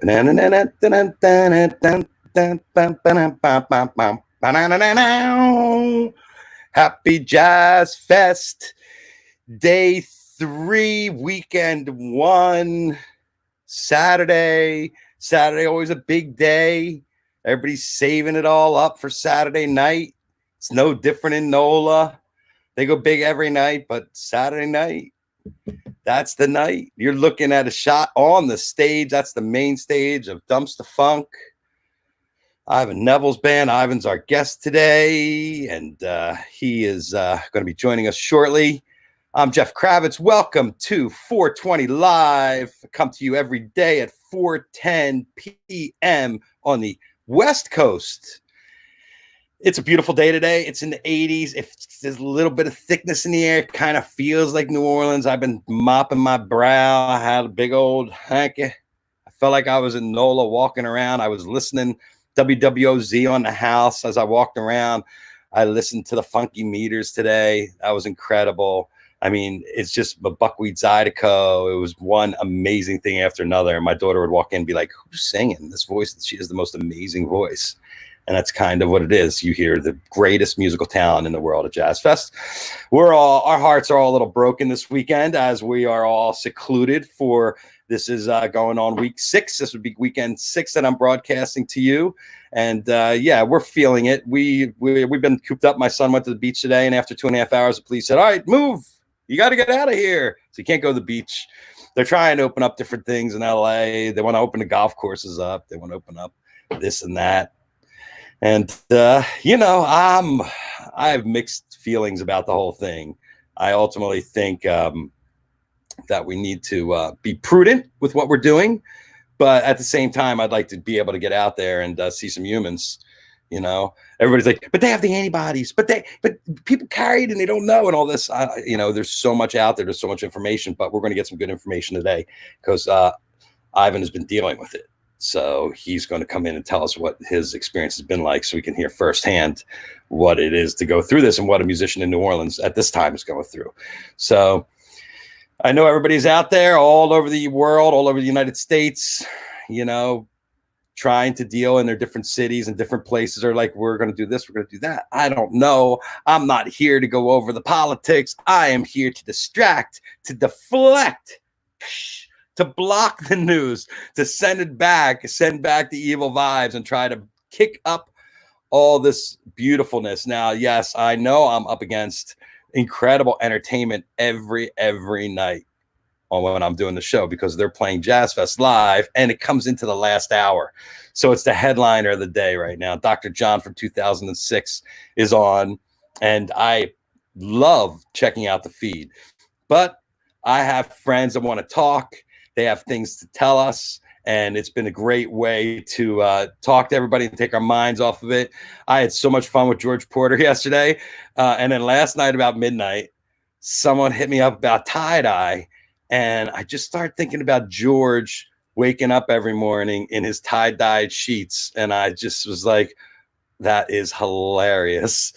Happy Jazz Fest, Day 3, Weekend 1, Saturday. Saturday, always a big day. Everybody's saving it all up for Saturday night. It's no different in NOLA. They go big every night, but Saturday night, that's the night. You're looking at a shot on the stage. That's the main stage of Dumpster Funk. Ivan Neville's band. Ivan's our guest today, and he is going to be joining us shortly. I'm Jeff Kravitz. Welcome to 420 Live. I come to you every day at 4:10 p.m. on the West Coast. It's a beautiful day today. It's in the 80s. If there's a little bit of thickness in the air, it kind of feels like New Orleans. I've been mopping my brow. I had a big old hanky. I felt like I was in NOLA walking around. I was listening WWOZ on the house as I walked around. I listened to the Funky Meters today. That was incredible. I mean, it's just a Buckwheat Zydeco. It was one amazing thing after another. And my daughter would walk in and be like, who's singing this voice? She has the most amazing voice. And that's kind of what it is. You hear the greatest musical talent in the world at Jazz Fest. Our hearts are all a little broken this weekend as we are all secluded for, this is going on week 6. This would be weekend 6 that I'm broadcasting to you. And yeah, we're feeling it. We've been cooped up. My son went to the beach today, and after 2.5 hours, the police said, all right, move. You got to get out of here. So you can't go to the beach. They're trying to open up different things in LA. They want to open the golf courses up. They want to open up this and that. And, you know, I have mixed feelings about the whole thing. I ultimately think that we need to be prudent with what we're doing. But at the same time, I'd like to be able to get out there and see some humans. You know, everybody's like, but they have the antibodies, but people carry it and they don't know, and all this. You know, there's so much out there. There's so much information, but we're going to get some good information today because Ivan has been dealing with it. So he's going to come in and tell us what his experience has been like so we can hear firsthand what it is to go through this and what a musician in New Orleans at this time is going through. So I know everybody's out there all over the world, all over the United States, you know, trying to deal in their different cities and different places are like, we're going to do this, we're going to do that. I don't know. I'm not here to go over the politics. I am here to distract, to deflect, to block the news, to send back the evil vibes and try to kick up all this beautifulness. Now, yes, I know I'm up against incredible entertainment every night when I'm doing the show because they're playing Jazz Fest live and it comes into the last hour. So it's the headliner of the day right now. Dr. John from 2006 is on, and I love checking out the feed. But I have friends that want to talk. They have things to tell us, and it's been a great way to talk to everybody and take our minds off of it. I had so much fun with George Porter yesterday. And then last night about midnight, someone hit me up about tie-dye, and I just started thinking about George waking up every morning in his tie-dyed sheets, and I just was like, that is hilarious.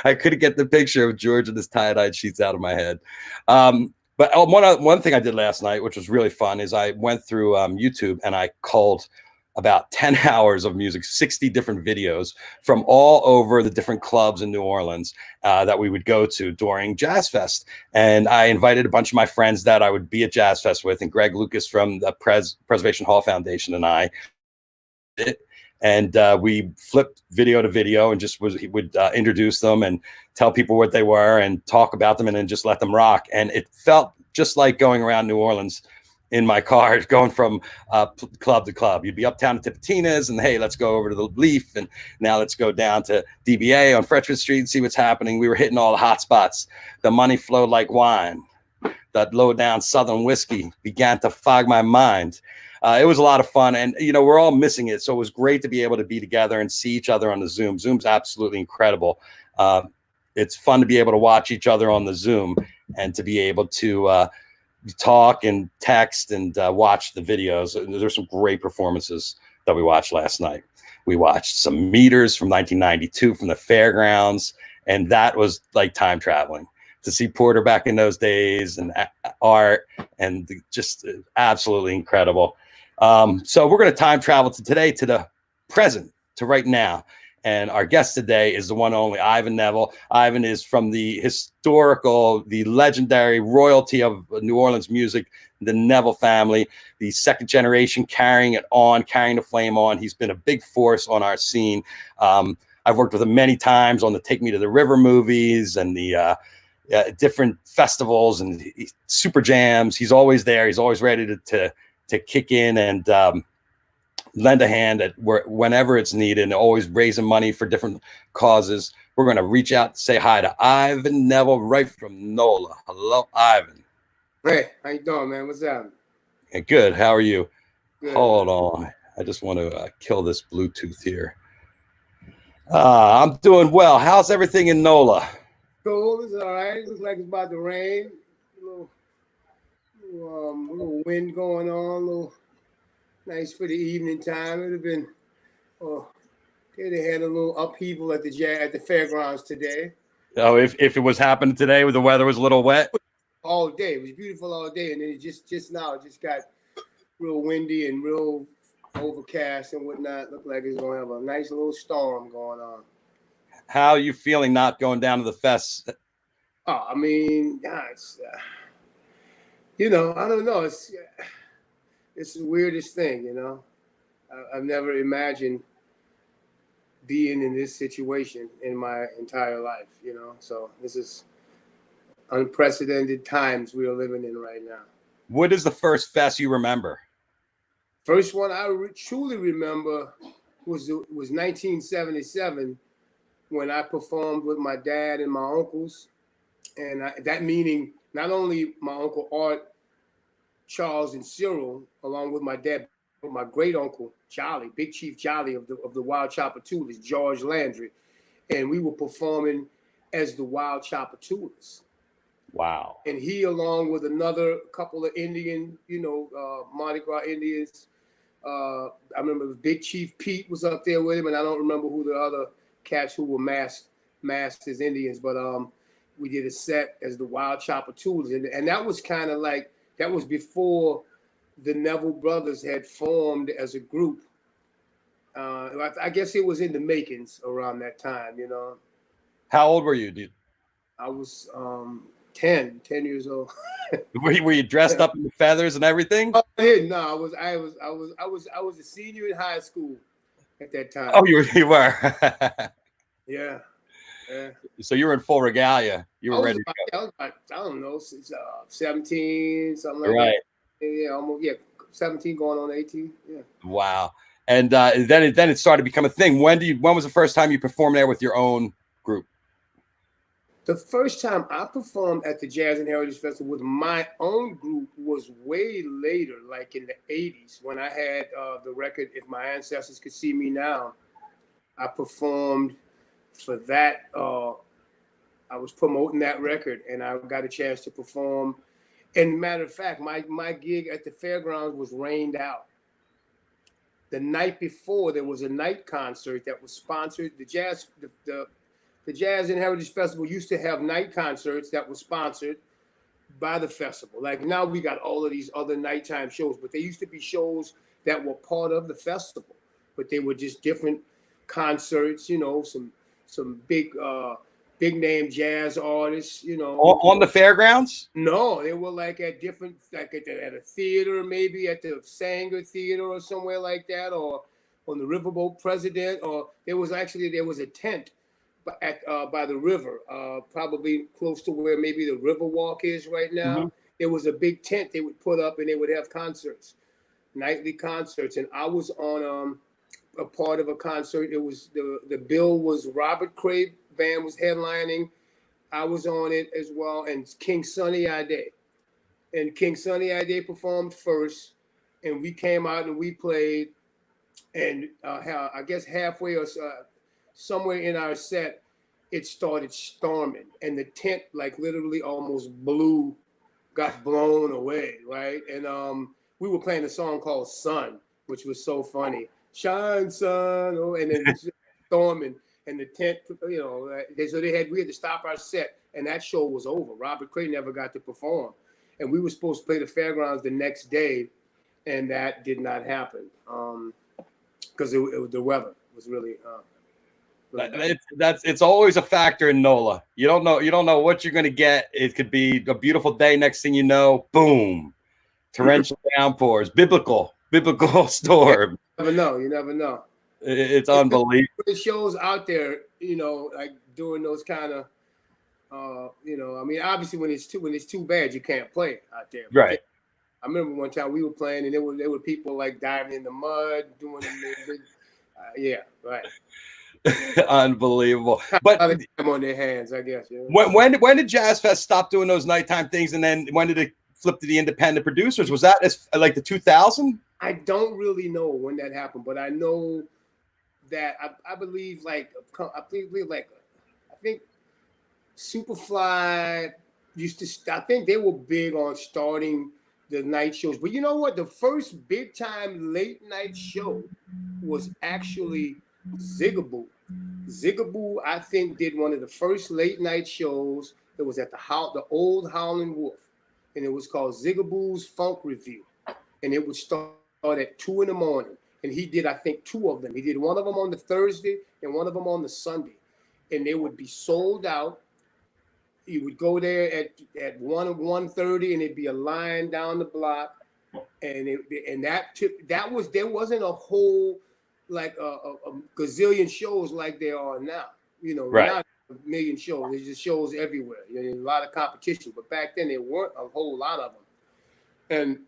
I couldn't get the picture of George in his tie-dyed sheets out of my head. But one thing I did last night, which was really fun, is I went through YouTube and I culled about 10 hours of music, 60 different videos from all over the different clubs in New Orleans that we would go to during Jazz Fest. And I invited a bunch of my friends that I would be at Jazz Fest with, and Greg Lucas from the Preservation Hall Foundation and I did it. And we flipped video to video and just would introduce them and tell people what they were and talk about them and then just let them rock. And it felt just like going around New Orleans in my car, going from club to club. You'd be uptown to Tipitina's and, hey, let's go over to the Leaf. And now let's go down to DBA on Fretchwood Street and see what's happening. We were hitting all the hot spots. The money flowed like wine. That low down Southern whiskey began to fog my mind. It was a lot of fun, and you know, we're all missing it. So it was great to be able to be together and see each other on the Zoom. Zoom's absolutely incredible. It's fun to be able to watch each other on the Zoom and to be able to talk and text and watch the videos. There's some great performances that we watched last night. We watched some meters from 1992 from the fairgrounds, and that was like time traveling. To see Porter back in those days and art and just absolutely incredible. So we're going to time travel to today, to the present, to right now. And our guest today is the one and only Ivan Neville. Ivan is from the legendary royalty of New Orleans music, the Neville family, the second generation, carrying the flame on. He's been a big force on our scene. I've worked with him many times on the Take Me to the River movies and the different festivals and super jams. He's always there. He's always ready to kick in and lend a hand whenever it's needed, and always raising money for different causes. We're going to reach out and say hi to Ivan Neville right from NOLA. Hello, Ivan. Hey, how you doing, man? What's up? Hey, good. How are you? Good. Hold on. I just want to kill this Bluetooth here. I'm doing well. How's everything in NOLA? Cool. It's all right. It looks like it's about to rain. A little wind going on. A little nice for the evening time. It'd have been. They had a little upheaval at the fairgrounds today. Oh, if it was happening today, where the weather was a little wet. All day. It was beautiful all day, and then it just now it just got real windy and real overcast and whatnot. Looked like it's going to have a nice little storm going on. How are you feeling not going down to the fest? Oh, I mean, it's I don't know. It's the weirdest thing, I've never imagined being in this situation in my entire life, So this is unprecedented times we are living in right now. What is the first fest you remember? First one I truly remember was 1977 when I performed with my dad and my uncles, and that meaning not only my uncle Art, Charles, and Cyril, along with my dad, but my great uncle Charlie, Big Chief Charlie of the Wild Chopper Toolers, George Landry, and we were performing as the Wild Chopper Toolers. Wow. And he, along with another couple of Indian, Mardi Gras Indians. I remember Big Chief Pete was up there with him, and I don't remember who the other cats who were masked as Indians, but we did a set as the Wild Chopper Toolers, and that was kind of like, that was before the Neville brothers had formed as a group. I guess it was in the makings around that time, How old were you, dude? I was 10 years old. Were you dressed up in the feathers and everything? Oh, no, I was a senior in high school at that time. Oh, you were. Yeah. So you were in full regalia. You were ready to go. I was about, I don't know, 17, something like right. that. Yeah, almost. Yeah, 17 going on 18. Yeah. Wow. And then it started to become a thing. When was the first time you performed there with your own group? The first time I performed at the Jazz and Heritage Festival with my own group was way later, like in the 80s, when I had the record, If My Ancestors Could See Me Now. I performed for that. I was promoting that record, and I got a chance to perform. And matter of fact, my gig at the fairgrounds was rained out. The night before, there was a night concert that was sponsored. The Jazz and Heritage Festival used to have night concerts that were sponsored by the festival. Like now we got all of these other nighttime shows, but there used to be shows that were part of the festival, but they were just different concerts, some big name jazz artists, On the fairgrounds? No, they were like at different, like at a theater, maybe at the Sanger Theater or somewhere like that, or on the Riverboat President, or there was a tent by the river, probably close to where maybe the Riverwalk is right now. Mm-hmm. There was a big tent they would put up, and they would have concerts, nightly concerts. And I was on a part of a concert. It was the bill was Robert Cray band was headlining. I was on it as well, and King Sunny Ade. And King Sunny Ade performed first, and we came out and we played. And I guess halfway or somewhere in our set, it started storming, and the tent like literally almost got blown away, right? And we were playing a song called Sun, which was so funny. Shine, sun, and then it's storming, and the tent, so we had to stop our set, and that show was over. Robert Cray never got to perform, and we were supposed to play the fairgrounds the next day, and that did not happen because the weather was really. It's always a factor in NOLA. You don't know what you're going to get. It could be a beautiful day. Next thing you know, boom, torrential downpours, biblical storm. You never know. You never know. It's unbelievable. The shows out there, like doing those kind of, I mean, obviously when it's too bad, you can't play out there. Right. I remember one time we were playing, and there were people like diving in the mud, doing yeah, right. Unbelievable. But time on their hands, I guess. When did Jazz Fest stop doing those nighttime things, and then when did it flip to the independent producers? Was that like the 2000? I don't really know when that happened, but I know that I believe I think Superfly used to. I think they were big on starting the night shows. But you know what? The first big time late night show was actually Zigaboo. Zigaboo, I think, did one of the first late night shows. It was at the old Howlin' Wolf, and it was called Zigaboo's Funk Review, and it would start at 2 a.m. And he did, I think, 2 of them. He did one of them on the Thursday and one of them on the Sunday, and they would be sold out. You would go there at 1:30, and it'd be a line down the block, and there wasn't a whole like a gazillion shows like there are now. Right. Not a million shows. There's just shows everywhere. There's a lot of competition, but back then there weren't a whole lot of them. And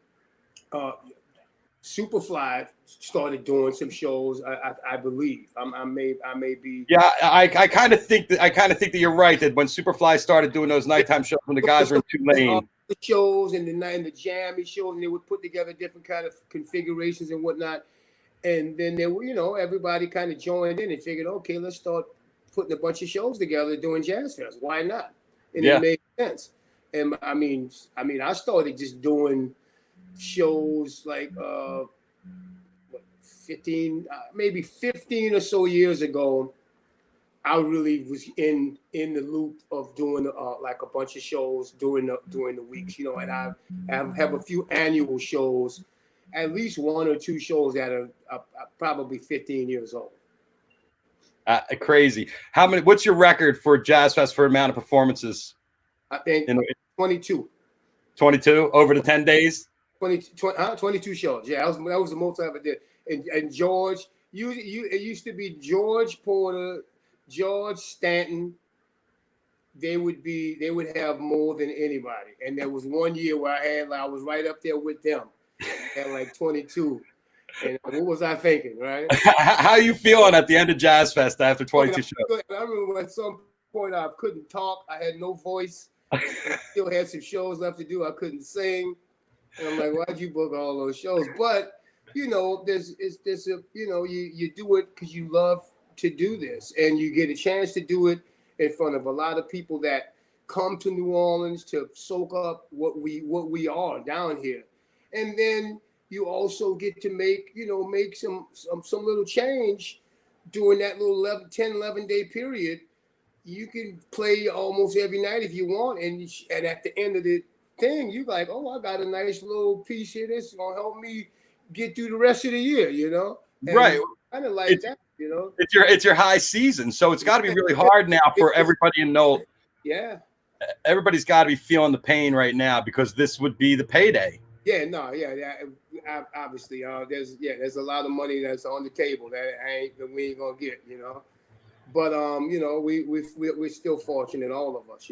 Superfly started doing some shows. I believe. I may be. Yeah, I kind of think that you're right. That when Superfly started doing those nighttime shows, when the guys were in Tulane, the shows and the jammy shows, and they would put together different kind of configurations and whatnot. And then there were, everybody kind of joined in and figured, okay, let's start putting a bunch of shows together doing Jazz Fest. Why not? And It made sense. And I mean, I started just doing shows like 15 or so years ago. I really was in the loop of doing like a bunch of shows during the weeks, and I have a few annual shows, at least 1 or 2 shows that are probably 15 years old. Crazy. What's your record for Jazz Fest for amount of performances? I think 22. 22 over the 10 days? 22 shows. Yeah, that was the most I ever did. And George, it used to be George Porter, George Stanton. They would have more than anybody. And there was one year where I was right up there with them at like 22. And what was I thinking, right? How are you feeling at the end of Jazz Fest after 22 shows? I remember at some point I couldn't talk. I had no voice. I still had some shows left to do. I couldn't sing. And I'm like, why'd you book all those shows? But, you do it because you love to do this. And you get a chance to do it in front of a lot of people that come to New Orleans to soak up what we are down here. And then you also get to make some little change during that little 11 day period. You can play almost every night if you want. And at the end of the thing, you like, oh, I got a nice little piece here. This is going to help me get through the rest of the year, And right. Kind of like that, It's your high season. So it's got to be really hard now for everybody in Knoll. Yeah. Everybody's got to be feeling the pain right now because this would be the payday. Yeah, no, yeah. Obviously, there's a lot of money that's on the table that we ain't gonna get, But we're still fortunate, all of us,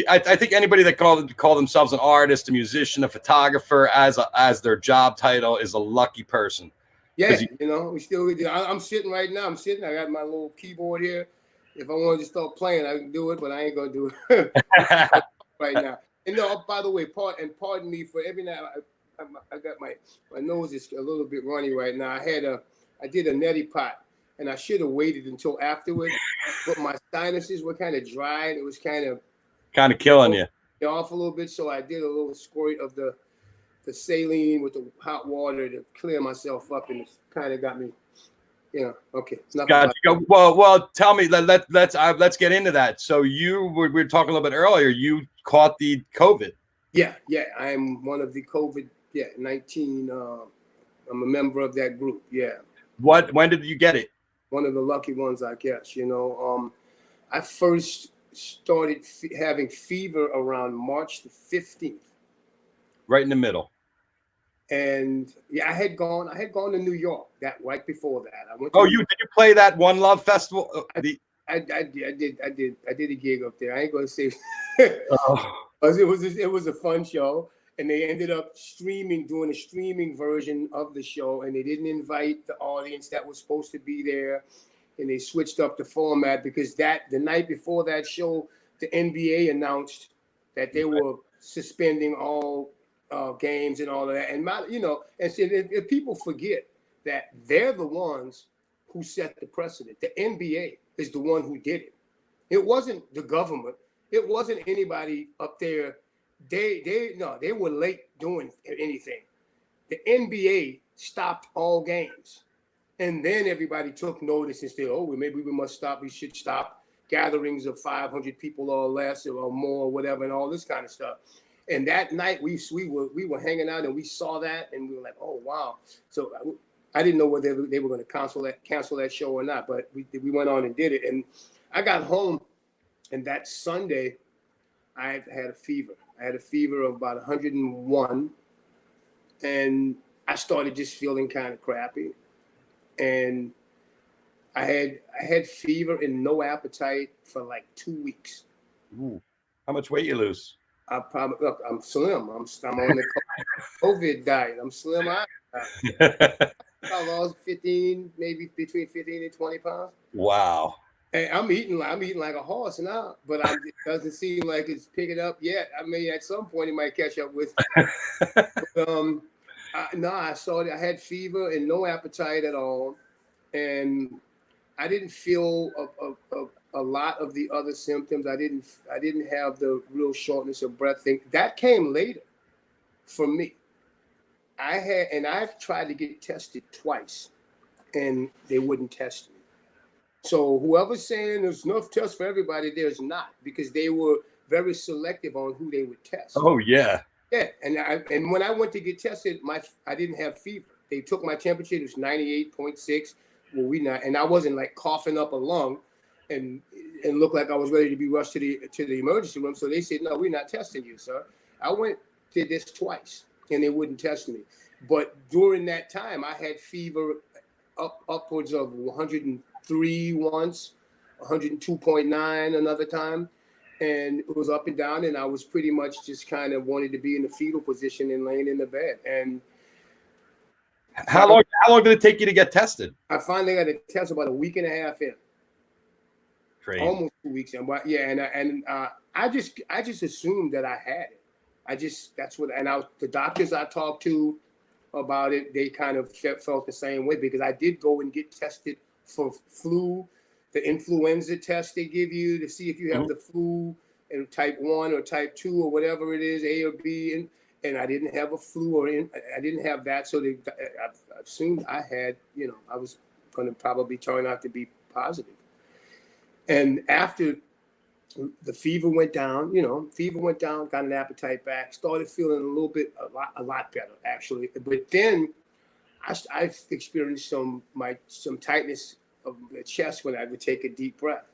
I think anybody that call themselves an artist, a musician, a photographer as their job title is a lucky person. Yeah, we still. I'm sitting right now. I got my little keyboard here. If I wanted to start playing, I can do it, but I ain't gonna do it right now. And by the way, pardon me for every night. I got my nose is a little bit runny right now. I did a neti pot, and I should have waited until afterwards, but my sinuses were kind of dry, and it was kind of killing you off a little bit. So I did a little squirt of the saline with the hot water to clear myself up, and it kind of got me. Okay. Got you. Well, tell me. Let's get into that. So we were talking a little bit earlier. You caught the COVID. Yeah. I am one of the COVID. Yeah, 19. I'm a member of that group. Yeah. When did you get it? One of the lucky ones, I guess. I first started having fever around March the 15th. Right in the middle. And yeah, I had gone to New York that right before that. I went. Did you play that One Love Festival? I did a gig up there. I ain't gonna say. Oh. It was a fun show, and they ended up doing a streaming version of the show, and they didn't invite the audience that was supposed to be there, and they switched up the format because the night before that show, the NBA announced that they were suspending all games and all of that, and and so if people forget that they're the ones who set the precedent. The NBA is the one who did it. It wasn't the government. It wasn't anybody up there. They were late doing anything. The NBA stopped all games. And then everybody took notice and said, maybe we must stop. We should stop gatherings of 500 people or less or more or whatever and all this kind of stuff. And that night we were hanging out and we saw that and we were like, oh, wow. So I didn't know whether they were going to cancel that show or not, but we went on and did it. And I got home, and that Sunday, I had a fever. I had a fever of about 101, and I started just feeling kind of crappy. And I had fever and no appetite for like 2 weeks. Ooh. How much weight you lose? I'm slim. I'm on the COVID diet. I'm slim. I lost 15, maybe between 15 and 20 pounds. Wow. And I'm eating like a horse now, but it doesn't seem like it's picking up yet. I mean, at some point it might catch up with. I had fever and no appetite at all, and I didn't feel a lot of the other symptoms. I didn't have the real shortness of breath thing. That came later for me. I've tried to get tested twice, and they wouldn't test me. So whoever's saying there's enough tests for everybody, there's not, because they were very selective on who they would test. Oh yeah. Yeah, and when I went to get tested, I didn't have fever. They took my temperature; it was 98.6. Well, and I wasn't like coughing up a lung, and looked like I was ready to be rushed to the emergency room. So they said, "No, we're not testing you, sir." I did this twice, and they wouldn't test me. But during that time, I had fever upwards of 103 once, 102.9 another time. And it was up and down, and I was pretty much just kind of wanted to be in the fetal position and laying in the bed. And how long did it take you to get tested? I finally got a test about a week and a half in. Crazy. Almost 2 weeks in. But yeah, I just assumed that I had it. The doctors I talked to about it, they kind of felt the same way, because I did go and get tested for flu. The influenza test they give you to see if you have the flu and type 1 or type 2 or whatever it is, A or B, and I didn't have a flu I didn't have that, so I assumed I had, I was going to probably turn out to be positive. And after the fever went down, got an appetite back, started feeling a lot better actually. But then I experienced some tightness of the chest when I would take a deep breath.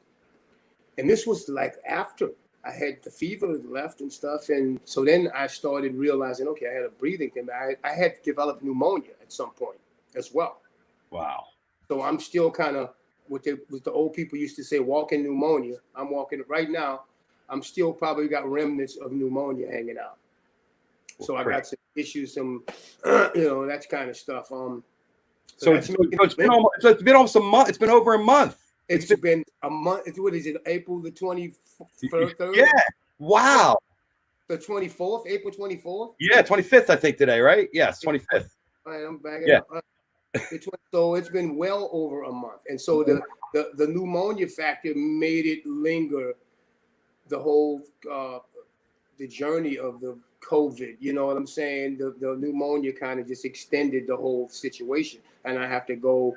And this was like after I had the fever left and stuff. And so then I started realizing, okay, I had a breathing thing. I had developed pneumonia at some point as well. Wow. So I'm still kind of what the old people used to say, walking pneumonia. I'm walking it right now. I'm still probably got remnants of pneumonia hanging out. So I got some issues, that kind of stuff. So it's been almost a month. It's been over a month. It's been a month. What is it? April the 23rd? Yeah. Wow. The 24th, April 24th? Yeah, 25th, I think today, right? Yes, 25th. All right, I'm backing up. So it's been well over a month. And so the pneumonia factor made it linger the whole the journey of the COVID, you know what I'm saying? The pneumonia kind of just extended the whole situation. And I have to go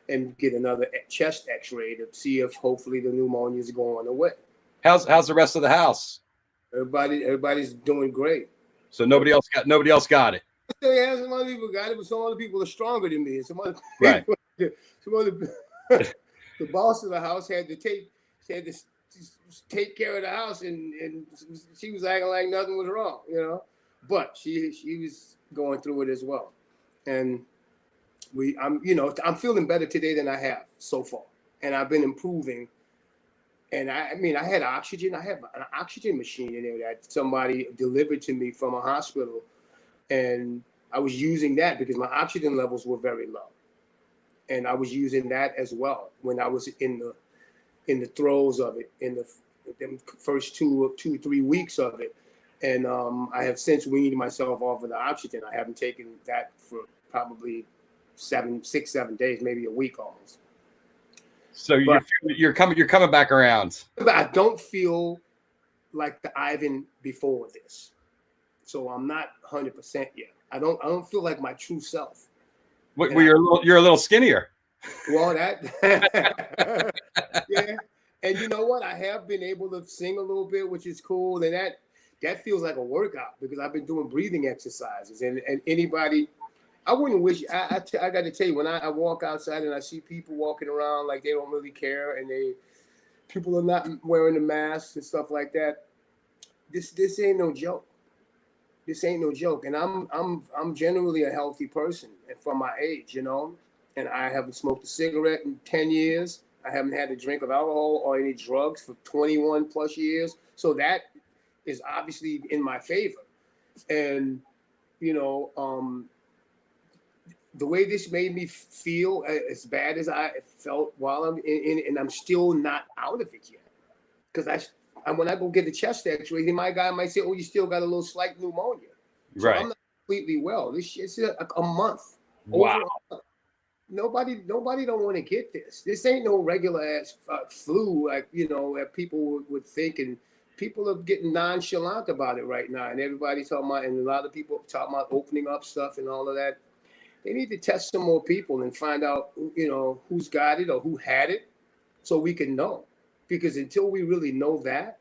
and get another chest x-ray to see if hopefully the pneumonia is going away. How's the rest of the house? Everybody's doing great. So nobody else got it. Yeah, some other people got it, but some other people are stronger than me. And some other Right. people, some other, the boss of the house had to take care of the house, and she was acting like nothing was wrong, you know. But she was going through it as well, and I'm feeling better today than I have so far, and I've been improving. And I mean, I had oxygen. I have an oxygen machine in there that somebody delivered to me from a hospital, and I was using that because my oxygen levels were very low, and I was using that as well when I was in the throes of it, in the first 3 weeks of it. And I have since weaned myself off of the oxygen. I haven't taken that for probably 6, 7 days, maybe a week almost. So you're coming back around. But I don't feel like the Ivan before this, so I'm not 100% yet. I don't feel like my true self. Well, you're a little skinnier. Well, that yeah. And you know what? I have been able to sing a little bit, which is cool, and that feels like a workout because I've been doing breathing exercises. And anybody, I wouldn't wish. I got to tell you, when I walk outside and I see people walking around like they don't really care, and people are not wearing the masks and stuff like that. This ain't no joke. This ain't no joke. And I'm generally a healthy person for my age, you know. And I haven't smoked a cigarette in 10 years. I haven't had a drink of alcohol or any drugs for 21 plus years. So that is obviously in my favor. And, you know, the way this made me feel, as bad as I felt while I'm in and I'm still not out of it yet. Because when I go get the chest x-ray, my guy might say, oh, you still got a little slight pneumonia. So Right. I'm not completely well. This shit's a month. Wow. Nobody don't want to get this. This ain't no regular ass flu, like, you know, that people would think. And people are getting nonchalant about it right now. And everybody's talking about, and a lot of people talking about opening up stuff and all of that. They need to test some more people and find out, you know, who's got it or who had it, so we can know. Because until we really know that,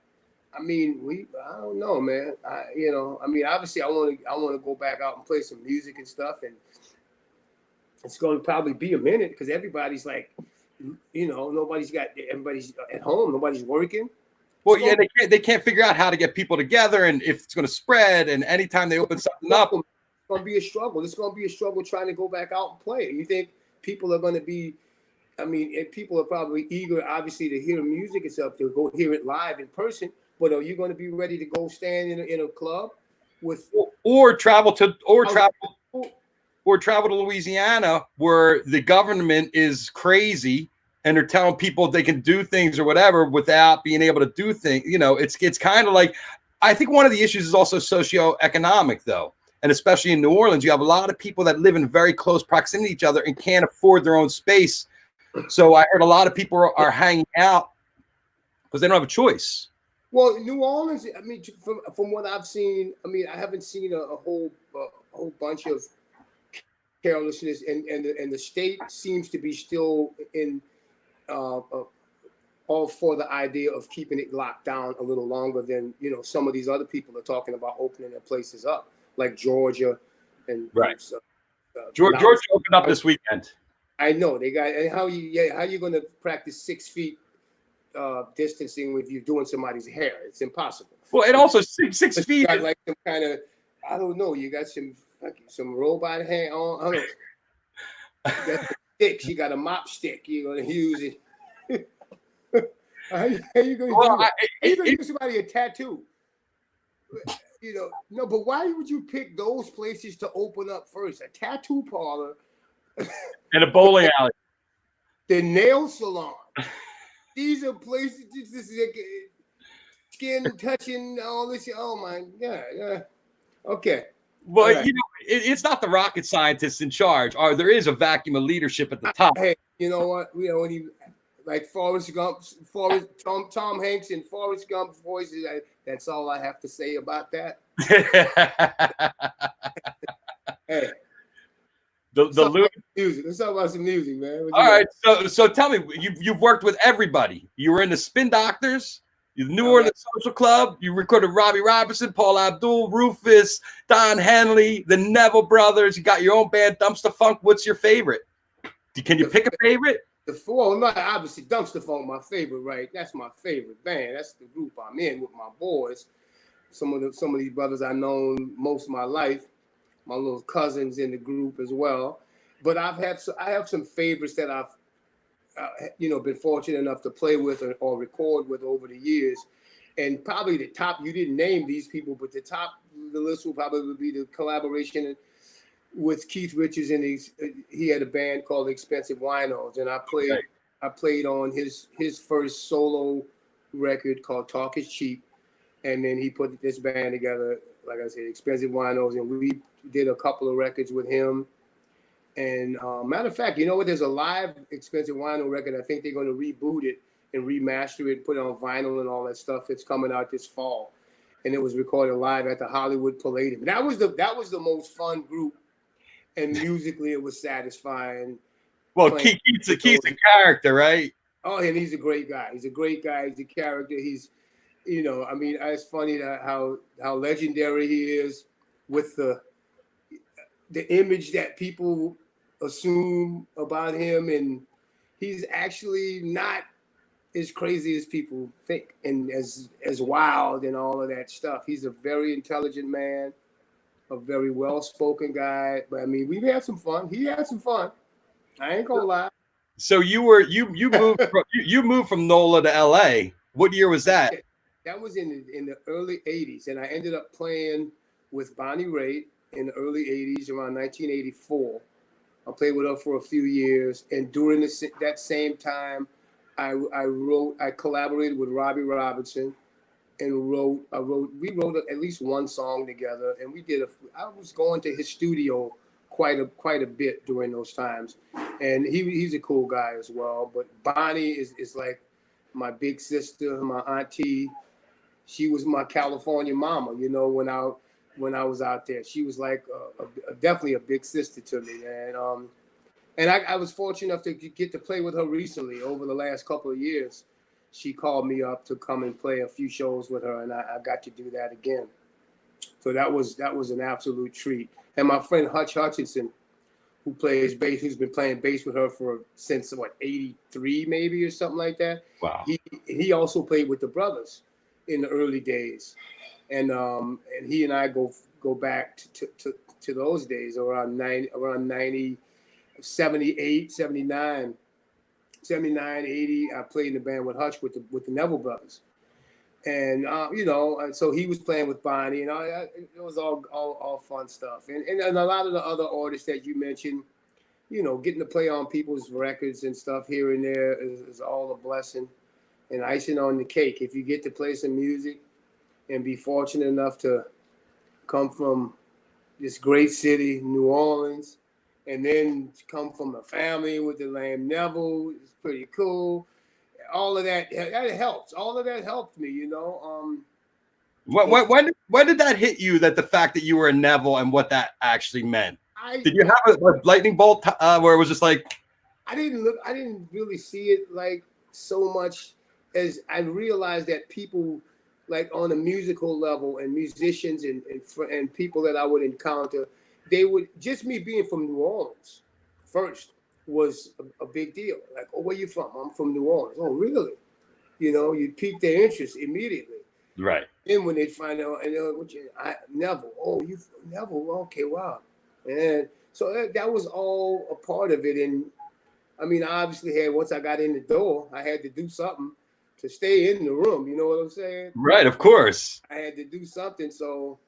I mean, I don't know, man. Obviously, I want to go back out and play some music and stuff, and it's going to probably be a minute because everybody's like, you know, everybody's at home, nobody's working. Well, yeah, they can't figure out how to get people together and if it's going to spread. And anytime they open something up, it's going to be a struggle. It's going to be a struggle trying to go back out and play. You think people are going to be? I mean, people are probably eager, obviously, to hear music and stuff, to go hear it live in person. But are you going to be ready to go stand in a club with or travel to Louisiana, where the government is crazy and they're telling people they can do things or whatever without being able to do things? You know, it's kind of like, I think one of the issues is also socioeconomic, though. And especially in New Orleans, you have a lot of people that live in very close proximity to each other and can't afford their own space. So I heard a lot of people are hanging out because they don't have a choice. Well, New Orleans, I mean, from what I've seen, I mean, I haven't seen a whole bunch of carelessness, and the state seems to be still in all for the idea of keeping it locked down a little longer than, you know, some of these other people are talking about opening their places up, like Georgia and right. Georgia opened up this weekend. I know they got. And how you going to practice 6 feet distancing if you're doing somebody's hair? It's impossible. Well, and also 6 feet. You got like some kind of, I don't know. You got some robot hand on. I don't know. You got sticks. You got a mop stick. You're gonna use it. How you gonna give somebody a tattoo? You know, no. But why would you pick those places to open up first? A tattoo parlor. And a bowling alley. The nail salon. These are places, this is skin touching, all this. Oh my God. Okay. Well, right. You know, it's not the rocket scientists in charge. There is a vacuum of leadership at the top. Hey, you know what? You know, when he, like Forrest Gump, Tom Hanks and Forrest Gump's voices. That's all I have to say about that. Hey. Music. Let's talk about some music, man. All right. So tell me, you've worked with everybody. You were in the Spin Doctors. The New Orleans Social Club. You recorded Robbie Robertson, Paul Abdul, Rufus, Don Henley, the Neville brothers. You got your own band, Dumpster Funk. What's your favorite? Can you pick a favorite? Well, not obviously Dumpster Funk, my favorite, right? That's my favorite band. That's the group I'm in with my boys. Some of these brothers I've known most of my life. My little cousins in the group as well. But I have some favorites that I've been fortunate enough to play with or record with over the years. And probably the top, you didn't name these people, but the top of the list will probably be the collaboration with Keith Richards, and he had a band called Expensive Winos, and I played on his first solo record called Talk Is Cheap, and then he put this band together, like I said, Expensive Winos, and we did a couple of records with him. And matter of fact, you know what? There's a live Expensive Wino record. I think they're going to reboot it and remaster it, put it on vinyl and all that stuff. It's coming out this fall, and it was recorded live at the Hollywood Palladium. That was the most fun group, and musically it was satisfying. Well, Keith's a character, right? Oh, and he's a great guy. He's a great guy. He's a character. He's, it's funny that how legendary he is with the image that people assume about him, and he's actually not as crazy as people think and as wild and all of that stuff. He's a very intelligent man, a very well-spoken guy. But I mean, we've had some fun. He had some fun. I ain't gonna lie. So you moved from NOLA to LA. What year was that? That was in the early 80s, and I ended up playing with Bonnie Raitt in the early 80s, around 1984. I played with her for a few years, and during that same time, I collaborated with Robbie Robertson, and we wrote at least one song together, and I was going to his studio quite a bit during those times, and he's a cool guy as well. But Bonnie is like my big sister, my auntie. She was my California mama, when I was out there. She was like definitely a big sister to me, and I was fortunate enough to get to play with her recently over the last couple of years. She called me up to come and play a few shows with her, and I got to do that again. So that was an absolute treat. And my friend Hutch Hutchinson, who plays bass, who's been playing bass with her since 83 maybe or something like that. Wow. He also played with the brothers in the early days, and he and I go back to those days around 90, 78, 79, 80. I played in the band with Hutch with the Neville brothers, and so he was playing with Bonnie, and it was all fun stuff, and a lot of the other artists that you mentioned, getting to play on people's records and stuff here and there is all a blessing and icing on the cake. If you get to play some music and be fortunate enough to come from this great city, New Orleans, and then come from a family with the name Neville, it's pretty cool. All of that helps. All of that helped me, When did that hit you, that the fact that you were a Neville and what that actually meant? Did you have a lightning bolt where it was just like? I didn't really see it like so much as I realized that people like on a musical level and musicians and people that I would encounter, they would, just me being from New Orleans first was a big deal. Like, oh, where you from? I'm from New Orleans. Oh, really? You pique their interest immediately. Right. Then when they find out, Neville. Oh, you from Neville? Okay, wow. And so that was all a part of it. And I mean, I obviously once I got in the door, I had to do something to stay in the room. You know what I'm saying? Right, of course. I had to do something, so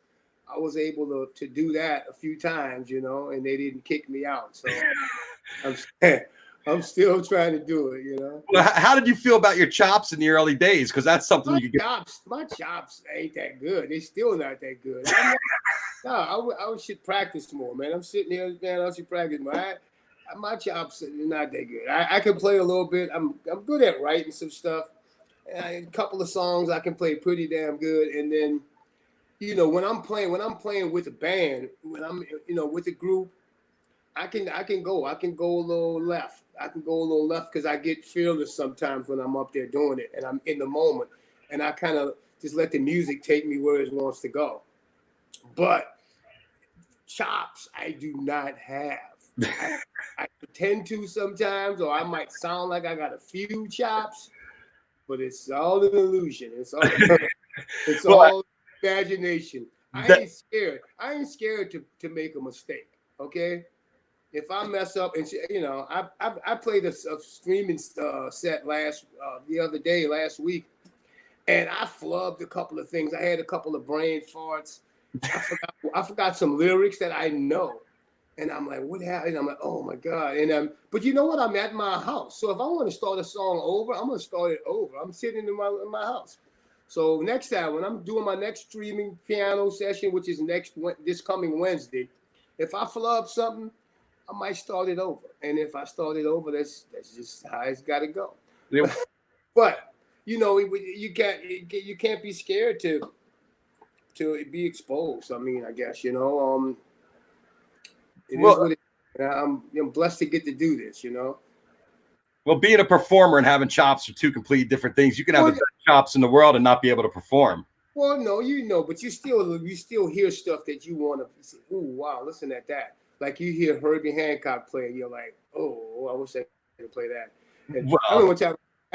I was able to do that a few times, and they didn't kick me out. So I'm still trying to do it, Well, how did you feel about your chops in the early days? Because that's something you could get. My chops ain't that good. They're still not that good. I should practice more, man. I'm sitting here, man. I should practice more. My chops are not that good. I can play a little bit. I'm good at writing some stuff. A couple of songs I can play pretty damn good. And then, when I'm playing with a band, when I'm, with a group, I can go a little left. I can go a little left because I get fearless sometimes when I'm up there doing it and I'm in the moment. and I kind of just let the music take me where it wants to go. But chops, I do not have. I pretend to sometimes, or I might sound like I got a few chops, but it's all an illusion. It's all imagination. I ain't scared. I ain't scared to make a mistake. Okay, if I mess up, and I played a streaming set the other day, last week, and I flubbed a couple of things. I had a couple of brain farts. I forgot some lyrics that I know. And I'm like, what happened? I'm like, oh my God. And but you know what? I'm at my house. So if I want to start a song over, I'm gonna start it over. I'm sitting in my house. So next time when I'm doing my next streaming piano session, which is this coming Wednesday, if I flub something, I might start it over. And if I start it over, that's just how it's got to go. Yep. But you can't be scared to be exposed. I mean, I guess it is what it is. I'm blessed to get to do this. Well, being a performer and having chops are two completely different things. You can have the best chops in the world and not be able to perform. Well, no, but you still hear stuff that you want to say, ooh, wow, listen at that. Like you hear Herbie Hancock play, and you're like, oh, I wish I could play that. And I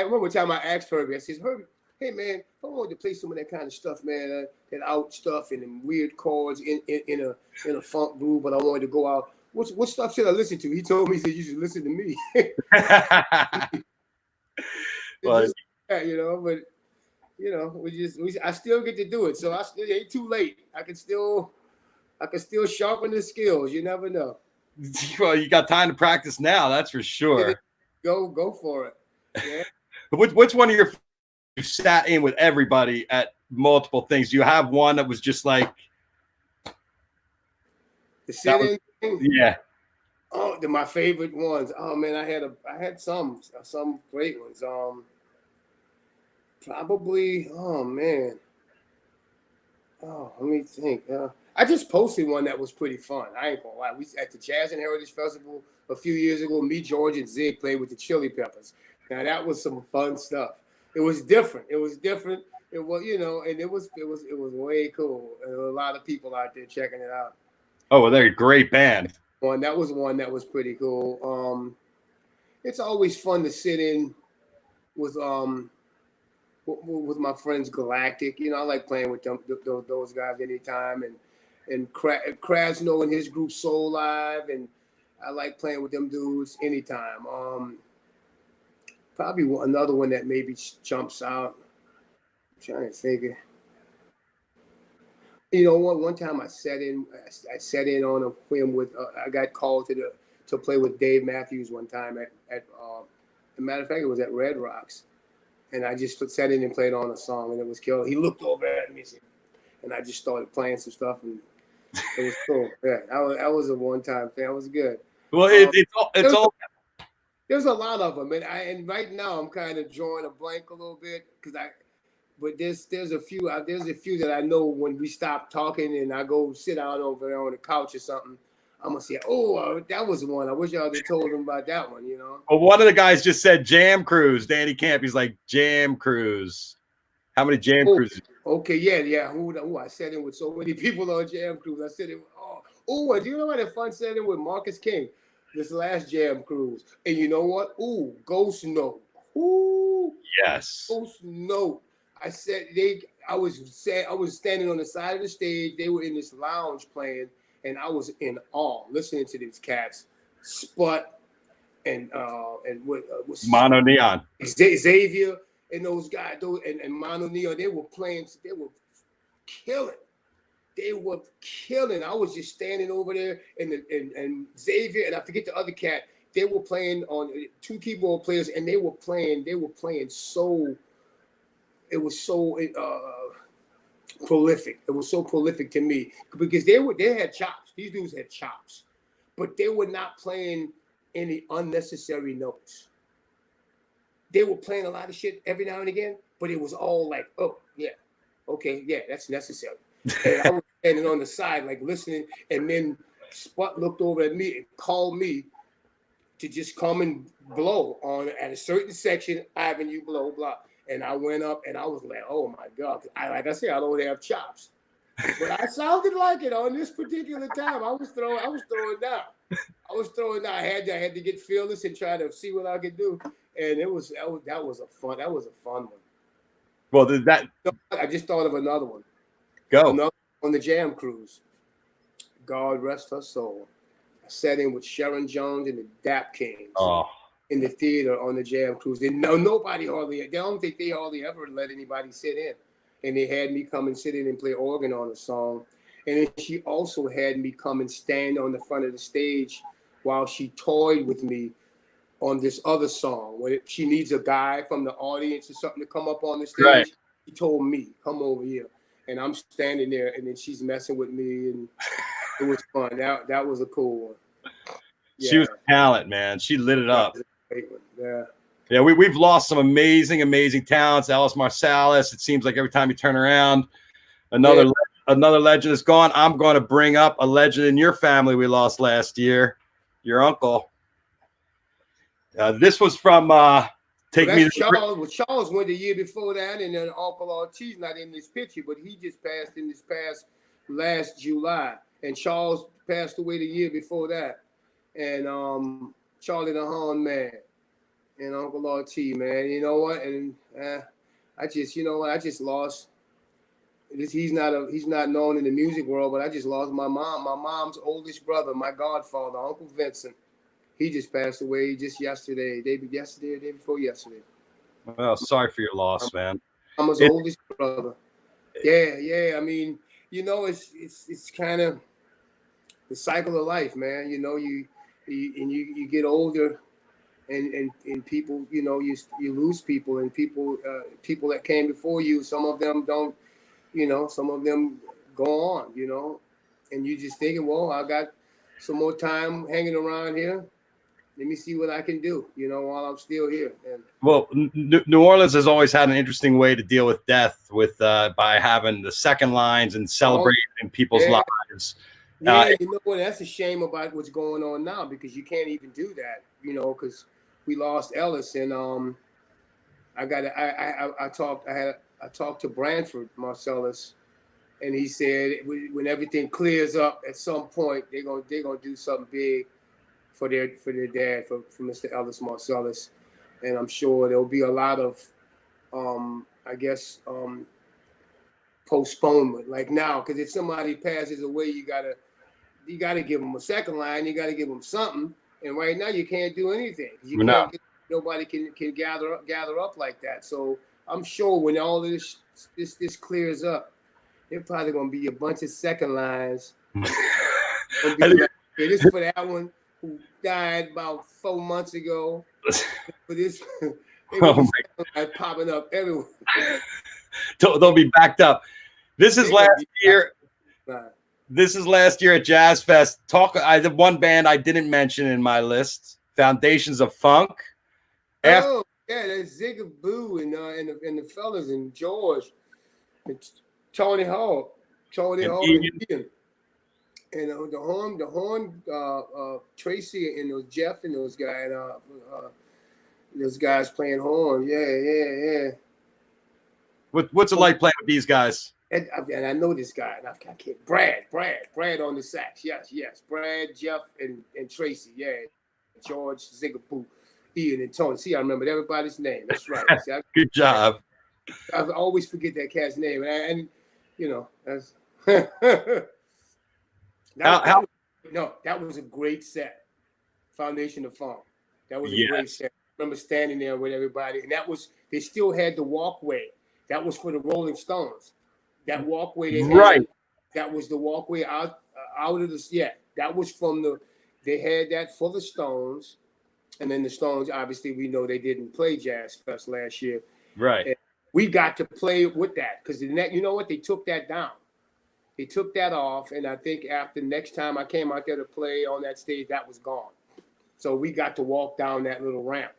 remember one time I asked Herbie, I said, Herbie, hey man, if I wanted to play some of that kind of stuff, man, that out stuff and them weird chords in a funk groove, but I wanted to go out. What stuff should I listen to? He told me, he said, you should listen to me. Well, but I still get to do it, so it ain't too late. I can still sharpen the skills. You never know. Well, you got time to practice now, that's for sure. Go for it. Yeah. Which one of you sat in with everybody at multiple things? Do you have one that was just like the sit-in thing? Yeah. Oh, they're my favorite ones. Oh man, I had some great ones. Probably. Oh man. Oh, let me think. I just posted one that was pretty fun. I ain't gonna lie. We at the Jazz and Heritage Festival a few years ago. Me, George, and Zig played with the Chili Peppers. Now that was some fun stuff. It was different. It was, and it was way cool. And there were a lot of people out there checking it out. Oh, well, they're a great band. That was pretty cool. It's always fun to sit in with my friends Galactic. I like playing with them, those guys anytime, and Krasno and his group Soul Live, and I like playing with them dudes anytime. Probably another one that maybe jumps out. I'm trying to think of. One time I sat in on a whim with. I got called to play with Dave Matthews one time at as a matter of fact, it was at Red Rocks. And I just sat in and played on a song, and it was killer. He looked over at me, and I just started playing some stuff, and it was cool. Yeah, that was a one-time thing. That was good. Well, it's all. There's a lot of them, and right now I'm kind of drawing a blank a little bit but there's a few that I know when we stop talking and I go sit down over there on the couch or something, I'm gonna say, oh, that was one. I wish y'all had told him about that one. Well, one of the guys just said Jam Cruise. Danny Camp. He's like Jam Cruise. How many Jam Cruises? Okay, yeah. I sat in with so many people on Jam Cruise. I sat in. Do you know what a fun setting with Marcus King? This last Jam Cruise, and you know what? Ghost Note. Yes. Ghost Note. I was standing on the side of the stage. They were in this lounge playing, and I was in awe listening to these cats, Sput, and what's Mono Neon, Xavier, and those guys, and Mono Neon. They were playing. They were killing. I was just standing over there, and Xavier, and I forget the other cat. They were playing on two keyboard players, and they were playing so. It was so prolific. It was so prolific to me because they had chops. These dudes had chops, but they were not playing any unnecessary notes. They were playing a lot of shit every now and again, but it was all like, oh yeah, okay, yeah, that's necessary. And I was standing on the side, like listening, and then Sput looked over at me and called me to just come and blow on at a certain section. Ivan, you blow, blah. And I went up and I was like, oh my God. Like I said, I don't have chops. But I sounded like it on this particular time. I was throwing down. I had to get fearless and try to see what I could do. And that was a fun one. Well, I just thought of another one. Go. On the Jam Cruise. God rest her soul. I sat in with Sharon Jones and the Dap Kings in the theater on the Jam Cruise. And nobody hardly, I don't think they hardly ever let anybody sit in. And they had me come and sit in and play organ on a song. And then she also had me come and stand on the front of the stage while she toyed with me on this other song. When she needs a guy from the audience or something to come up on the stage, right. She told me, come over here. And I'm standing there, and then she's messing with me, and it was fun. That was a cool one. Yeah. She was a talent, man. She lit it up. Great one. Yeah. Yeah, we've lost some amazing talents. Alice Marsalis. It seems like every time you turn around, another legend is gone. I'm going to bring up a legend in your family we lost last year, your uncle. This was from Charles went the year before that, and then Uncle Ortiz not in this picture, but he just passed in this past last July, and Charles passed away the year before that, and Charlie the Horn Man, and Uncle Ortiz, man. You know what? And I just lost. He's not known in the music world, but I just lost my mom. My mom's oldest brother, my godfather, Uncle Vincent. He just passed away just yesterday, day before yesterday. Well, sorry for your loss, man. I'm his oldest brother. Yeah. I mean, it's kind of the cycle of life, man. You get older, and people, you lose people, and people that came before you. Some of them don't, some of them go on, and you just thinking, well, I got some more time hanging around here. Let me see what I can do, while I'm still here. And well, New Orleans has always had an interesting way to deal with death, by having the second lines and celebrating people's lives. Yeah, you know what? That's a shame about what's going on now, because you can't even do that, because we lost Ellis, and I talked to Branford Marcellus, and he said when everything clears up at some point, they're gonna do something big for their dad, for Mr. Ellis Marcellus, and I'm sure there'll be a lot of postponement like now, because if somebody passes away, you gotta give them a second line, you gotta give them something, and right now you can't do anything. Nobody can gather up like that. So I'm sure when all this clears up, there's probably gonna be a bunch of second lines. This for that one who died about 4 months ago. For this, popping up everywhere. They'll be backed up. This is last year. This is last year at Jazz Fest. I have one band I didn't mention in my list: Foundations of Funk. That's Zigaboo and the fellas and George, and Tony Hall, and Ian. And the horn, Tracy and those Jeff and those guys playing horn. Yeah. What's it like playing with these guys? And I know this guy. And I can't. Brad on the sax. Yes. Brad, Jeff, and Tracy. Yeah. George, Zigaboo, Ian, and Tony. See, I remembered everybody's name. That's right. See, Good job. I always forget that cat's name, and that's. That was a great set. Foundation of Funk. That was a great set. I remember standing there with everybody, and they still had the walkway. That was for the Rolling Stones. That walkway they had, that was the walkway out of the, that was they had that for the Stones, and then the Stones, obviously, we know they didn't play Jazz Fest last year. Right. And we got to play with that, because you know what? They took that down. They took that off, and I think after next time I came out there to play on that stage, that was gone. So we got to walk down that little ramp.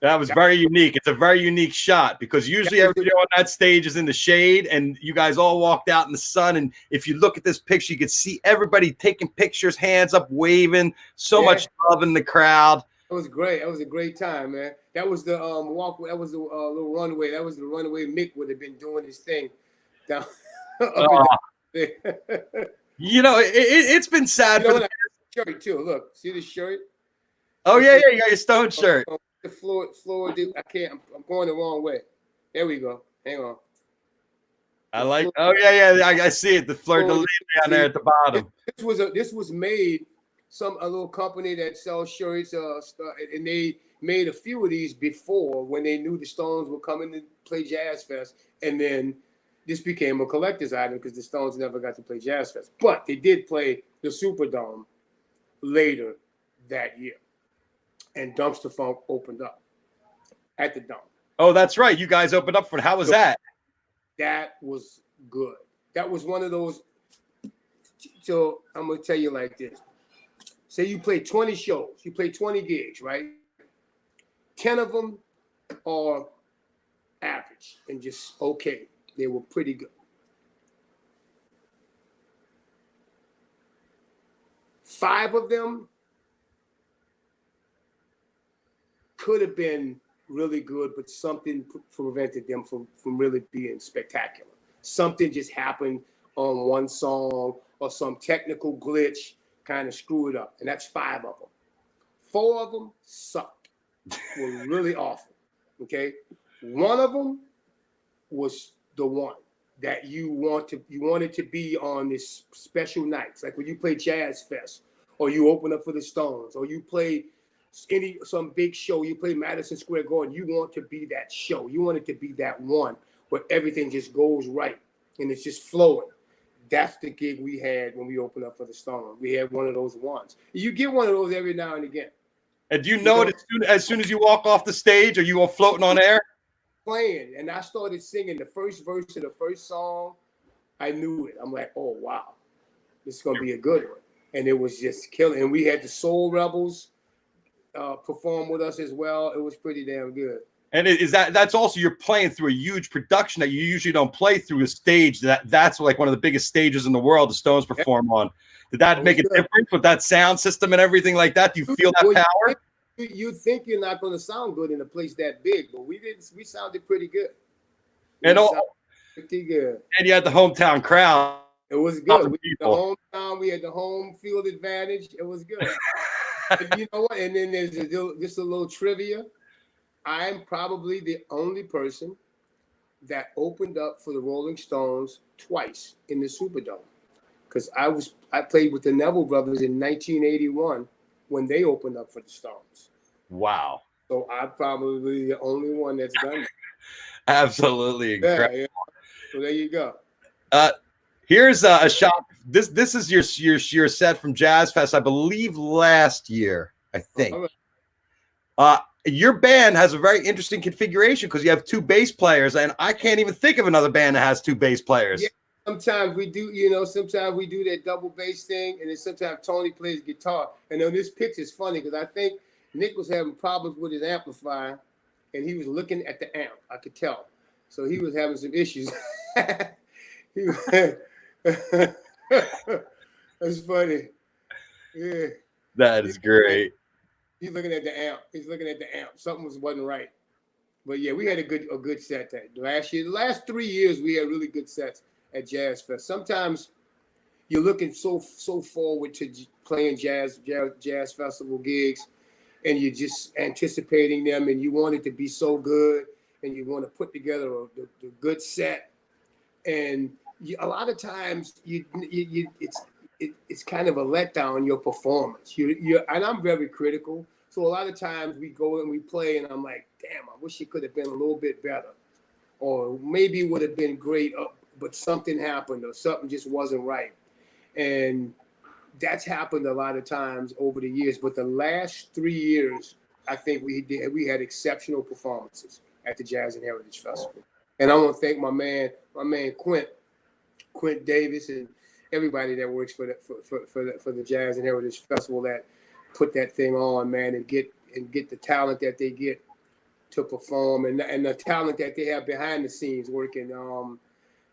That was very unique. It's a very unique shot, because usually everybody on that stage is in the shade, and you guys all walked out in the sun. And if you look at this picture, you could see everybody taking pictures, hands up, waving, so much love in the crowd. That was great. That was a great time, man. That was the walk. That was the little runway. That was the runway. Mick would have been doing his thing down up and Uh, down. it's been sad for what? the. Shirt too. Look, see the shirt? Oh yeah, yeah, you got your Stone shirt. The floor. I can't. I'm going the wrong way. There we go. Hang on. I like. Oh yeah. I see it. The fleur de lis down there at the bottom. This was made. A little company that sells shirts, and they made a few of these before when they knew the Stones were coming to play Jazz Fest, and then this became a collector's item because the Stones never got to play Jazz Fest, but they did play the Superdome later that year, and Dumpster Funk opened up at the Dome. Oh, that's right. You guys opened up for it. How was that? That was good. That was one of those. So I'm gonna tell you like this. Say you play 20 shows, you play 20 gigs, right? 10 of them are average and just okay. They were pretty good. 5 of them could have been really good, but something prevented them from really being spectacular. Something just happened on one song or some technical glitch kind of screw it up, and that's 5 of them. 4 of them sucked, were really awful. Okay, 1 of them was the one that you wanted to be on this special nights, like when you play Jazz Fest, or you open up for the Stones, or you play some big show, you play Madison Square Garden. You want to be that show. You want it to be that one where everything just goes right and it's just flowing. That's the gig we had when we opened up for the Stones. We had one of those ones. You get one of those every now and again. And do you know it as soon as you walk off the stage? Are you all floating on air? Playing, and I started singing the first verse of the first song. I knew it. I'm like, oh wow, this is gonna be a good one. And it was just killing. And we had the Soul Rebels perform with us as well. It was pretty damn good. And that's also, you're playing through a huge production that you usually don't play through a stage. That's like one of the biggest stages in the world the Stones perform on. Did that make a difference with that sound system and everything like that? Do you feel that power? You think you're not going to sound good in a place that big, but we didn't. We sounded pretty good. Pretty good. And you had the hometown crowd. It was good. We had the hometown. We had the home field advantage. It was good. And you know what? And then there's just a little trivia. I'm probably the only person that opened up for the Rolling Stones twice in the Superdome, because I played with the Neville brothers in 1981 when they opened up for the Stones. Wow. So I'm probably the only one that's done it. Absolutely incredible. Yeah. So there you go. Here's a shot. This is your set from Jazz Fest, I believe last year, I think. Your band has a very interesting configuration because you have 2 bass players, and I can't even think of another band that has 2 bass players. Yeah, sometimes we do, sometimes we do that double bass thing, and then sometimes Tony plays guitar. And on this picture, it's funny because I think Nick was having problems with his amplifier, and he was looking at the amp. I could tell. So he was having some issues. That's funny. Yeah. That is great. He's looking at the amp. Something wasn't right. But yeah, we had a good set that last year. The last 3 years, we had really good sets at Jazz Fest. Sometimes you're looking so forward to playing jazz festival gigs, and you're just anticipating them, and you want it to be so good, and you want to put together a good set. And a lot of times, it's kind of a letdown, your performance. And I'm very critical. So a lot of times we go and we play, and I'm like, damn, I wish it could have been a little bit better. Or maybe it would have been great, but something happened or something just wasn't right. And that's happened a lot of times over the years. But the last 3 years, I think we had exceptional performances at the Jazz and Heritage Festival. And I want to thank my man Quint Davis, and everybody that works for the Jazz and Heritage Festival that put that thing on, man, and get the talent that they get to perform, and the talent that they have behind the scenes working,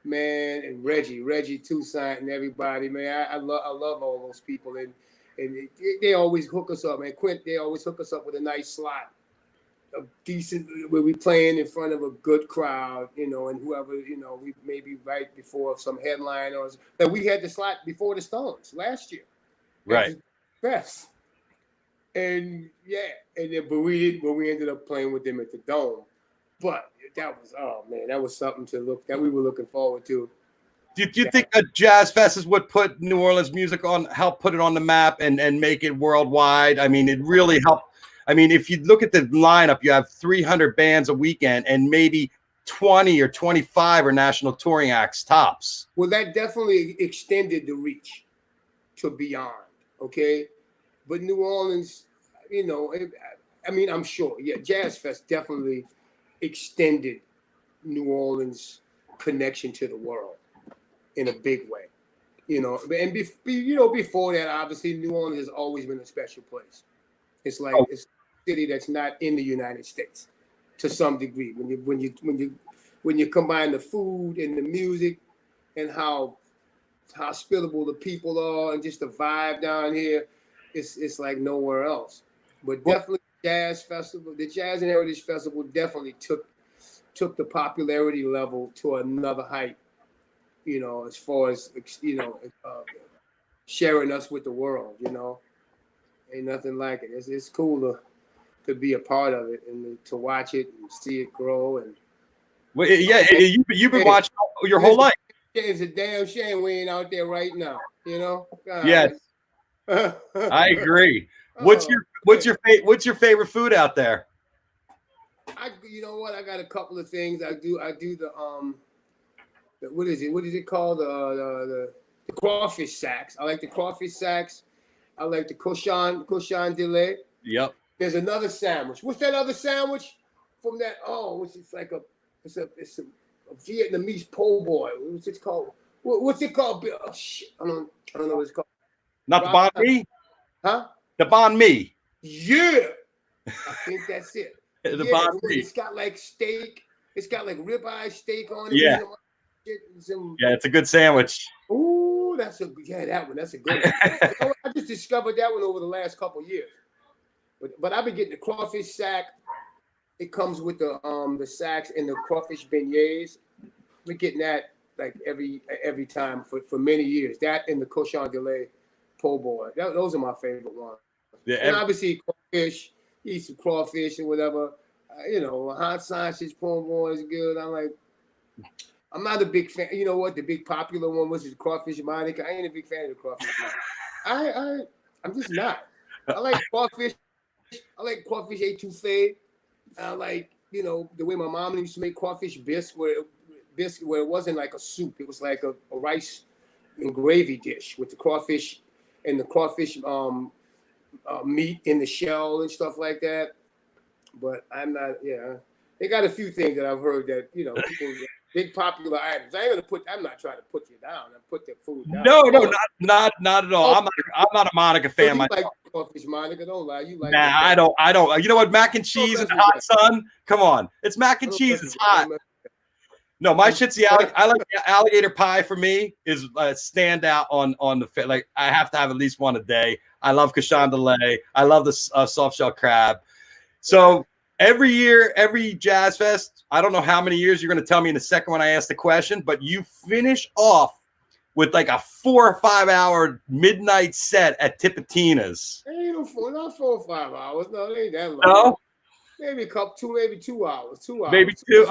man, and Reggie Toussaint and everybody, man. I love all those people, and and they always hook us up, man. Quint, they always hook us up with a nice slot, a decent where we playing in front of a good crowd, you know, and whoever, you know, we maybe right before some headline or that we had the slot before the Stones last year, right? At the Fest. And yeah, and then but we ended up playing with them at the Dome. But that was, oh man, that was something that we were looking forward to. Do you think a jazz fest is what put New Orleans music on, help put it on the map and make it worldwide? I mean, it really helped. I mean, if you look at the lineup, you have 300 bands a weekend, and maybe 20 or 25 are national touring acts tops. Well, that definitely extended the reach to beyond. Okay, but New Orleans, you know, I mean, I'm sure, yeah, Jazz Fest definitely extended New Orleans' connection to the world in a big way, you know. And before that, obviously, New Orleans has always been a special place. It's like it's a city that's not in the United States to some degree. When you combine the food and the music and how hospitable the people are and just the vibe down here, it's like nowhere else. But definitely Jazz Festival, the Jazz and Heritage Festival definitely took the popularity level to another height, you know, as far as, you know, sharing us with the world, you know. Ain't nothing like it. It's cool to be a part of it and to watch it and see it grow. And well, yeah, you've been watching your whole life. It's a damn shame we ain't out there right now, you know. Yes, I agree. What's your favorite food out there? You know what? I got a couple of things. I do the what is it called? The crawfish sacks. I like the crawfish sacks. I like the cochon de lait. Yep. There's another sandwich. What's that other sandwich from that? Oh, it's like it's a Vietnamese po' boy. What's it called? What's it called? Oh, shit. I don't know what it's called. Not the banh mi? Huh? The banh mi. Yeah. I think that's it. The banh mi. It's got like steak. It's got like ribeye steak on it. Yeah. Yeah, it's a good sandwich. Ooh, that one. That's a good one. I just discovered that one over the last couple of years. But I've been getting the crawfish sack. It comes with the sacks and the crawfish beignets. We're getting that like every time for many years. That and the cochon de lait po' boy. Those are my favorite ones. Yeah, and obviously crawfish. Eat some crawfish or whatever. You know, hot sausage po' boy is good. I'm not a big fan. You know what? The big popular one was the crawfish Monica. I ain't a big fan of the crawfish Monica. I'm just not. I like crawfish. I like crawfish étouffée. I like, you know, the way my mom used to make crawfish bisque, where it wasn't like a soup. It was like a rice and gravy dish with the crawfish and the crawfish meat in the shell and stuff like that. But I'm not. Yeah, they got a few things that I've heard that, you know, people. Big popular items. I'm not trying to put you down and put the food down. No, not at all. I'm not a Monica fan. You like crawfish Monica? Don't lie. You like? Nah, I don't. You know what? Mac and cheese and hot sun. Come on, it's mac and cheese. It's hot. No, my shit's the I like the alligator pie. For me, is standout on the like. I have to have at least one a day. I love cochon de lait. I love the soft shell crab. So. Every year, every Jazz Fest, I don't know how many years you're going to tell me in a second when I ask the question, but you finish off with like a 4 or 5 hour midnight set at Tipitina's. Ain't not 4 or 5 hours. No, it ain't that long. No? Maybe 2 hours. 2 hours. Maybe 2.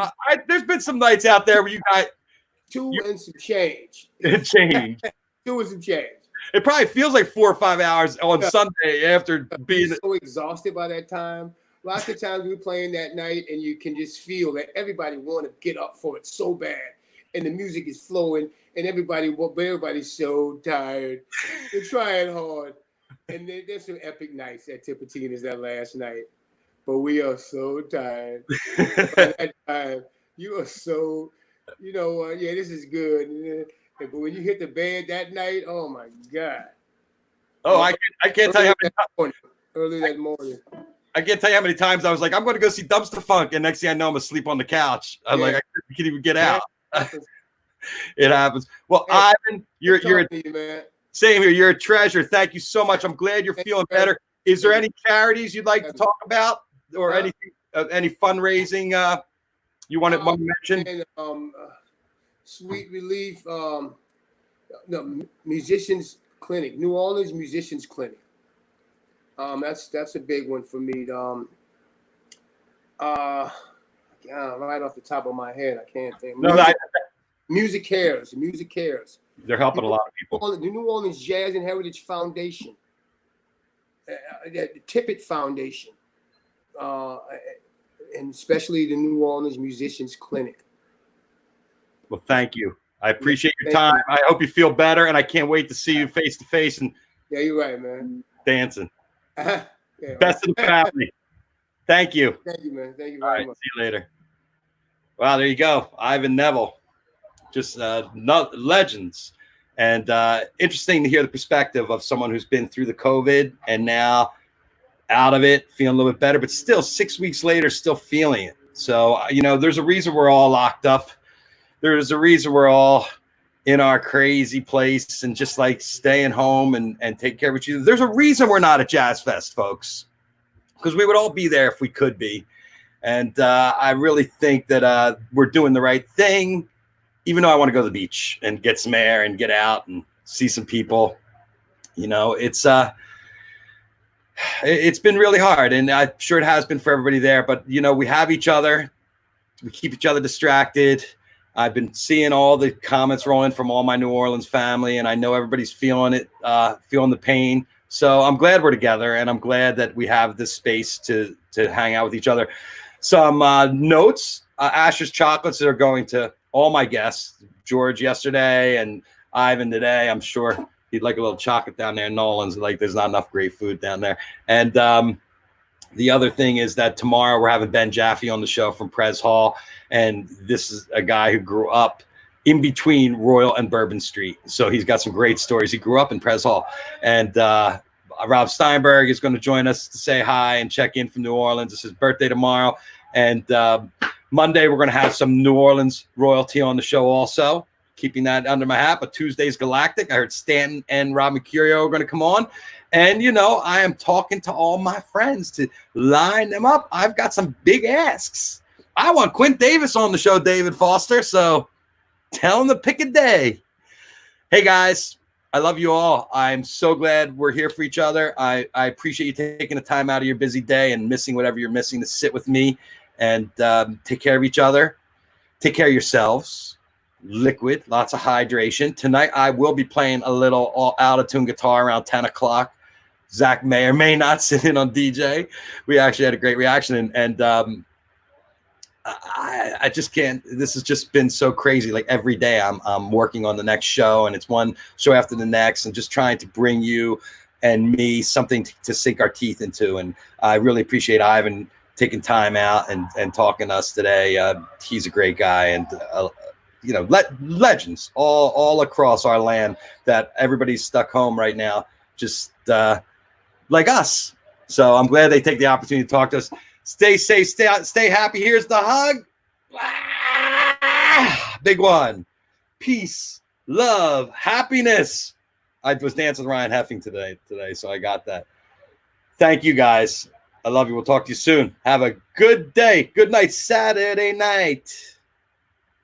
There's been some nights out there where you got 2 and some change. Change. 2 and some change. It probably feels like 4 or 5 hours on Sunday after being so exhausted by that time. Lots of times we're playing that night and you can just feel that everybody want to get up for it so bad. And the music is flowing and everybody's so tired. They're trying hard. And there's some epic nights at Tipitina's that last night. But we are so tired. By that time, you are so, you know, yeah, this is good. But when you hit the bed that night, oh my God. Oh, I can't tell you how many times. Early that morning. I can't tell you how many times I was like, I'm going to go see Dumpster Funk, and next thing I know, I'm asleep on the couch. I'm like, I can't even get out. It happens. Well, hey, Ivan, you're Same here. You're a treasure. Thank you so much. I'm glad you're feeling better. Is there any charities you'd like to talk about, or anything, any fundraising you want to mention? And, Sweet Relief, no, Musicians Clinic, New Orleans Musicians Clinic. That's a big one for me. Right off the top of my head, I can't think. Music Cares. Music Cares. They're helping a lot of people. The New Orleans Jazz and Heritage Foundation, the Tippett Foundation, and especially the New Orleans Musicians Clinic. Well, thank you. I appreciate your time. I hope you feel better, and I can't wait to see you face to face and you're right, man. Dancing. Best of the family. Thank you. Thank you, man. Thank you very much. See you later. Wow, there you go. Ivan Neville. Just legends. And interesting to hear the perspective of someone who's been through the COVID and now out of it, feeling a little bit better, but still 6 weeks later, still feeling it. So, there's a reason we're all locked up. There's a reason we're all in our crazy place and just like staying home and take care of each other. There's a reason we're not at Jazz Fest, folks, because we would all be there if we could be. And I really think that we're doing the right thing, even though I want to go to the beach and get some air and get out and see some people. It's been really hard, and I'm sure it has been for everybody there. But, we have each other. We keep each other distracted. I've been seeing all the comments rolling from all my New Orleans family, and I know everybody's feeling it, feeling the pain. So I'm glad we're together, and I'm glad that we have this space to hang out with each other. Some notes, Asher's Chocolates are going to all my guests, George yesterday and Ivan today. I'm sure he'd like a little chocolate down there in Nolan's. Like, there's not enough great food down there. And the other thing is that tomorrow we're having Ben Jaffe on the show from Pres Hall. And this is a guy who grew up in between Royal and Bourbon Street. So he's got some great stories. He grew up in Pres Hall. And Rob Steinberg is going to join us to say hi and check in from New Orleans. It's his birthday tomorrow. And Monday, we're going to have some New Orleans royalty on the show also, keeping that under my hat. But Tuesday's Galactic. I heard Stanton and Rob Mercurio are going to come on. And, I am talking to all my friends to line them up. I've got some big asks. I want Quint Davis on the show, David Foster. So tell him to pick a day. Hey, guys, I love you all. I'm so glad we're here for each other. I appreciate you taking the time out of your busy day and missing whatever you're missing to sit with me and take care of each other. Take care of yourselves. Liquid, lots of hydration. Tonight, I will be playing a little all out-of-tune guitar around 10 o'clock. Zach may or may not sit in on DJ. We actually had a great reaction. And I just can't. This has just been so crazy. Like every day I'm working on the next show, and it's one show after the next, and just trying to bring you and me something to sink our teeth into. And I really appreciate Ivan taking time out and talking to us today. He's a great guy, and legends all across our land that everybody's stuck home right now, just like us. So I'm glad they take the opportunity to talk to us. Stay safe, stay happy. Here's the hug. Big one. Peace, love, happiness. I was dancing with Ryan Heffing today, so I got that. Thank you, guys. I love you. We'll talk to you soon. Have a good day. Good night, Saturday night.